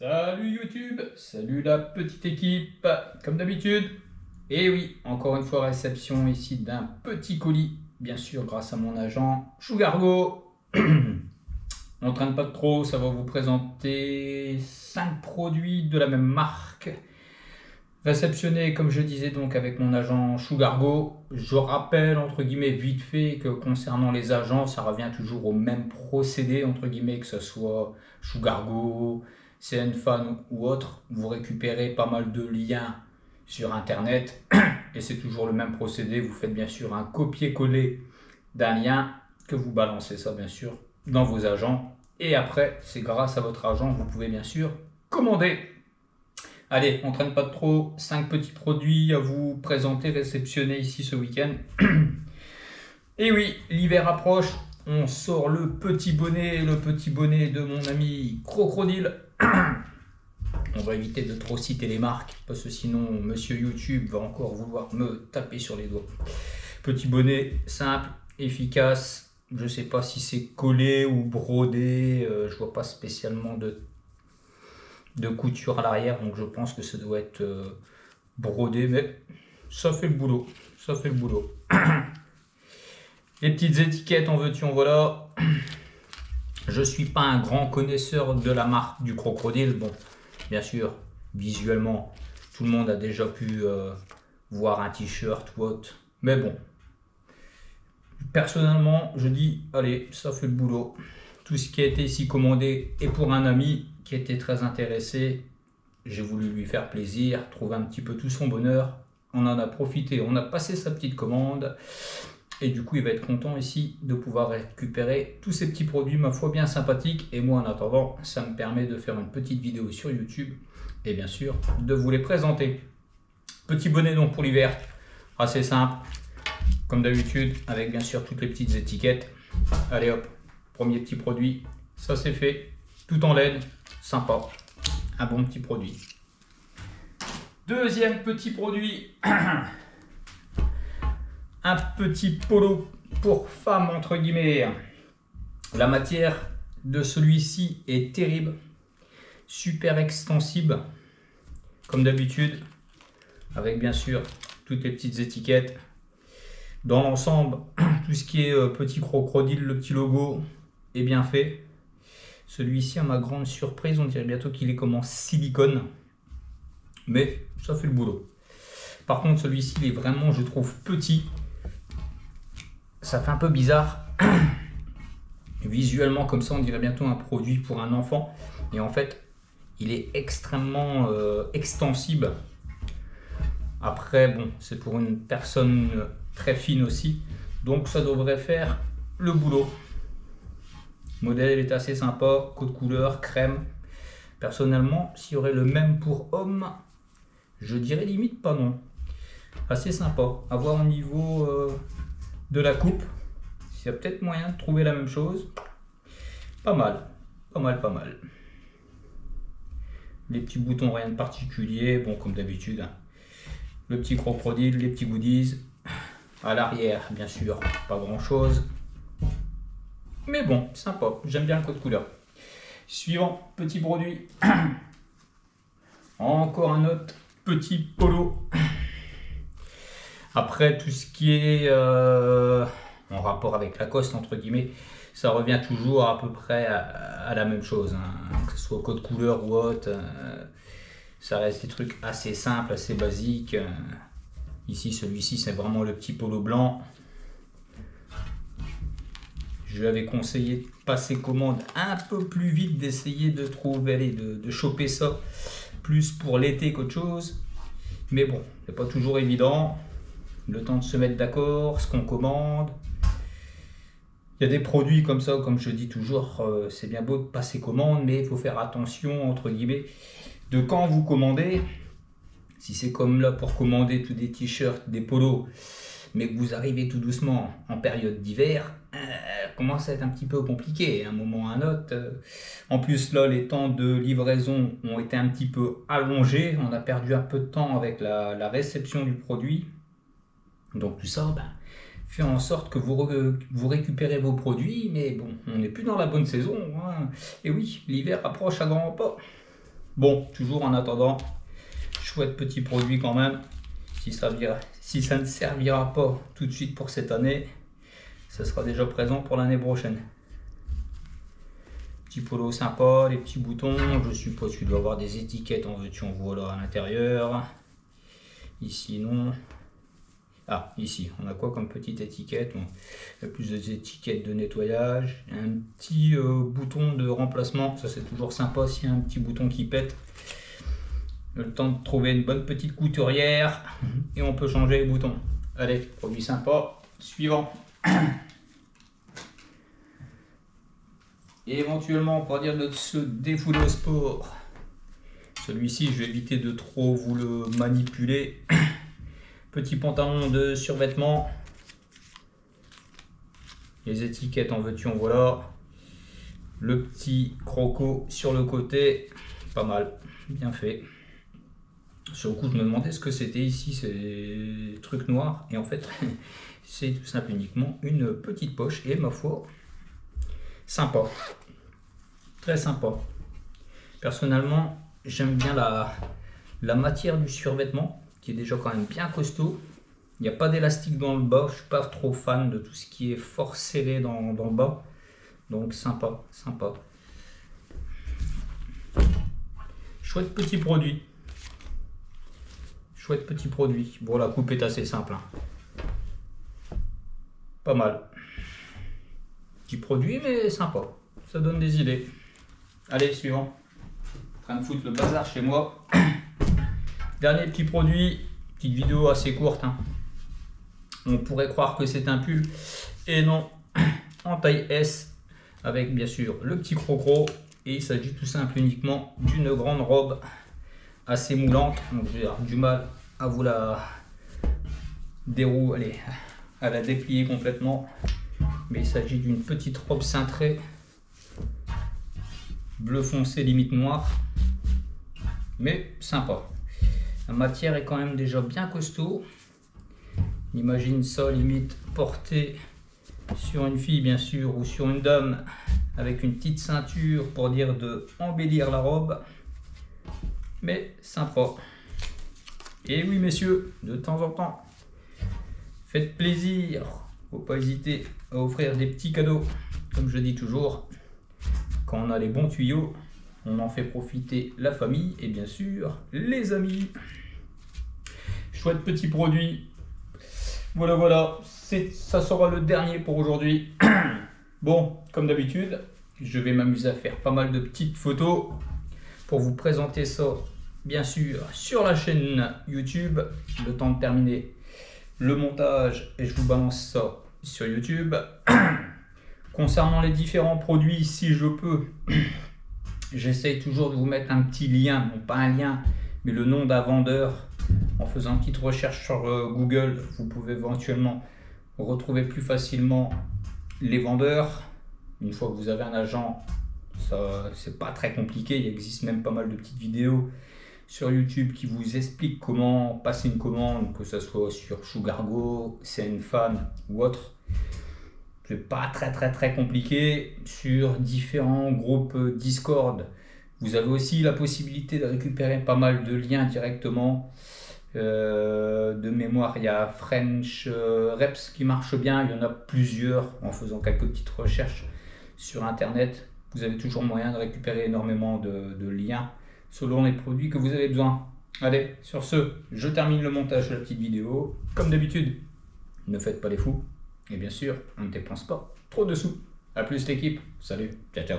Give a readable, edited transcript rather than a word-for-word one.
Salut YouTube, salut la petite équipe, comme d'habitude. Et oui, encore une fois réception ici d'un petit colis, bien sûr grâce à mon agent Sugargo. On ne traîne pas de trop, ça va vous présenter 5 produits de la même marque. Réceptionné, comme je disais donc avec mon agent Sugargo. Je rappelle entre guillemets vite fait que concernant les agents, ça revient toujours au même procédé entre guillemets, que ce soit Sugargo, CNFan ou autre. Vous récupérez pas mal de liens sur internet et c'est toujours le même procédé. Vous faites bien sûr un copier-coller d'un lien que vous balancez ça bien sûr dans vos agents et après c'est grâce à votre agent que vous pouvez bien sûr commander. Allez, on ne traîne pas de trop, 5 petits produits à vous présenter, réceptionner ici ce week-end. Et oui, l'hiver approche, on sort le petit bonnet de mon ami Crocodile. On va éviter de trop citer les marques, parce que sinon monsieur YouTube va encore vouloir me taper sur les doigts. Petit bonnet simple, efficace, je ne sais pas si c'est collé ou brodé, je vois pas spécialement de couture à l'arrière, donc je pense que ça doit être brodé, mais ça fait le boulot, ça fait le boulot. Les petites étiquettes, en veux-tu en voilà. Je suis pas un grand connaisseur de la marque du Crocodile. Bon, bien sûr, visuellement, tout le monde a déjà pu voir un t-shirt ou autre, mais bon, personnellement, je dis, allez, ça fait le boulot. Tout ce qui a été ici commandé est pour un ami qui était très intéressé. J'ai voulu lui faire plaisir, trouver un petit peu tout son bonheur. On en a profité, on a passé sa petite commande. Et du coup, il va être content ici de pouvoir récupérer tous ces petits produits, ma foi, bien sympathiques. Et moi, en attendant, ça me permet de faire une petite vidéo sur YouTube. Et bien sûr, de vous les présenter. Petit bonnet donc pour l'hiver, assez simple. Comme d'habitude, avec bien sûr toutes les petites étiquettes. Allez hop, premier petit produit, ça c'est fait, tout en laine, sympa, un bon petit produit. Deuxième petit produit, un petit polo pour femmes entre guillemets. La matière de celui-ci est terrible, super extensible, comme d'habitude, avec bien sûr toutes les petites étiquettes. Dans l'ensemble, tout ce qui est petit crocodile, le petit logo est bien fait. Celui-ci, à ma grande surprise, on dirait bientôt qu'il est comme en silicone. Mais ça fait le boulot. Par contre, celui-ci, il est vraiment, je trouve, petit. Ça fait un peu bizarre. Visuellement, comme ça, on dirait bientôt un produit pour un enfant. Et en fait, il est extrêmement extensible. Après, bon, c'est pour une personne très fine aussi, donc ça devrait faire le boulot. Le modèle est assez sympa, code couleur, crème. Personnellement, s'il y aurait le même pour homme, je dirais limite pas non. Assez sympa. À voir au niveau de la coupe, s'il y a peut-être moyen de trouver la même chose. Pas mal, pas mal, pas mal. Les petits boutons, rien de particulier, bon comme d'habitude. Hein. Le petit crocodile, les petits goodies. À l'arrière, bien sûr, pas grand chose. Mais bon, sympa. J'aime bien le code couleur. Suivant, petit produit. Encore un autre petit polo. Après, tout ce qui est en rapport avec Lacoste, entre guillemets, ça revient toujours à peu près à la même chose. Hein. Que ce soit code couleur ou autre. Ça reste des trucs assez simples, assez basiques. Ici, celui-ci, c'est vraiment le petit polo blanc. Je lui avais conseillé de passer commande un peu plus vite, d'essayer de trouver, de choper ça plus pour l'été qu'autre chose. Mais bon, c'est pas toujours évident. Le temps de se mettre d'accord, ce qu'on commande. Il y a des produits comme ça, comme je dis toujours, c'est bien beau de passer commande, mais il faut faire attention, entre guillemets, de quand vous commandez. Si c'est comme là pour commander tous des t-shirts, des polos, mais que vous arrivez tout doucement en période d'hiver, commence à être un petit peu compliqué à un moment ou à un autre. En plus là, les temps de livraison ont été un petit peu allongés, on a perdu un peu de temps avec la réception du produit. Donc tout ça fait en sorte que vous récupérez vos produits, mais bon, on n'est plus dans la bonne saison. Hein. Et oui, l'hiver approche à grands pas. Bon, toujours en attendant, chouette petit produit quand même. Si ça ne servira pas tout de suite pour cette année, ça sera déjà présent pour l'année prochaine. Petit polo sympa, les petits boutons. Je suppose qu'il doit avoir des étiquettes en veux-tu en voilà à l'intérieur. Ici non. Ah, ici, on a quoi comme petite étiquette? Bon, il y a plus d'étiquettes de nettoyage. Un petit bouton de remplacement, ça c'est toujours sympa s'il y a un petit bouton qui pète. Le temps de trouver une bonne petite couturière et on peut changer les boutons. Allez, produit sympa. Suivant. Et éventuellement, pour dire de se défouler au sport. Celui-ci, je vais éviter de trop vous le manipuler. Petit pantalon de survêtement. Les étiquettes en veux-tu en voilà. Le petit croco sur le côté. Pas mal, bien fait. Sur le coup, je me demandais ce que c'était ici, ces trucs noirs. Et en fait, c'est tout simple uniquement une petite poche. Et ma foi, sympa. Très sympa. Personnellement, j'aime bien la matière du survêtement, qui est déjà quand même bien costaud. Il n'y a pas d'élastique dans le bas. Je suis pas trop fan de tout ce qui est fort serré dans le bas. Donc sympa, sympa. Chouette petit produit. Chouette petit produit. Bon, la coupe est assez simple. Hein. Pas mal. Petit produit, mais sympa. Ça donne des idées. Allez, suivant. En train de foutre le bazar chez moi. Dernier petit produit. Petite vidéo assez courte. Hein. On pourrait croire que c'est un pull. Et non. En taille S. Avec bien sûr le petit croco. Et il s'agit tout simple uniquement d'une grande robe assez moulante. Donc j'ai du mal à vous la dérouler, à la déplier complètement. Mais il s'agit d'une petite robe cintrée. Bleu foncé limite noir. Mais sympa. La matière est quand même déjà bien costaud. Imagine ça limite porté sur une fille bien sûr ou sur une dame avec une petite ceinture pour dire de embellir la robe. Mais sympa. Et oui messieurs, de temps en temps, faites plaisir. Faut pas hésiter à offrir des petits cadeaux. Comme je dis toujours, quand on a les bons tuyaux, on en fait profiter la famille et bien sûr les amis. Chouette petit produit. Voilà, ça sera le dernier pour aujourd'hui. Bon, comme d'habitude, je vais m'amuser à faire pas mal de petites photos pour vous présenter ça, bien sûr, sur la chaîne YouTube. Le temps de terminer le montage et je vous balance ça sur YouTube. Concernant les différents produits, si je peux, j'essaye toujours de vous mettre un petit lien, non pas un lien, mais le nom d'un vendeur. En faisant une petite recherche sur Google, vous pouvez éventuellement retrouver plus facilement les vendeurs. Une fois que vous avez un agent, ça c'est pas très compliqué. Il existe même pas mal de petites vidéos sur YouTube qui vous expliquent comment passer une commande, que ce soit sur Sugargo, CNFan ou autre. C'est pas très compliqué. Sur différents groupes Discord, vous avez aussi la possibilité de récupérer pas mal de liens directement. De mémoire, il y a French Reps qui marche bien. Il y en a plusieurs. En faisant quelques petites recherches sur internet, vous avez toujours moyen de récupérer énormément de liens selon les produits que vous avez besoin. Allez, sur ce, je termine le montage de la petite vidéo. Comme d'habitude, ne faites pas les fous. Et bien sûr, on ne dépense pas trop de sous. A plus l'équipe. Salut, ciao.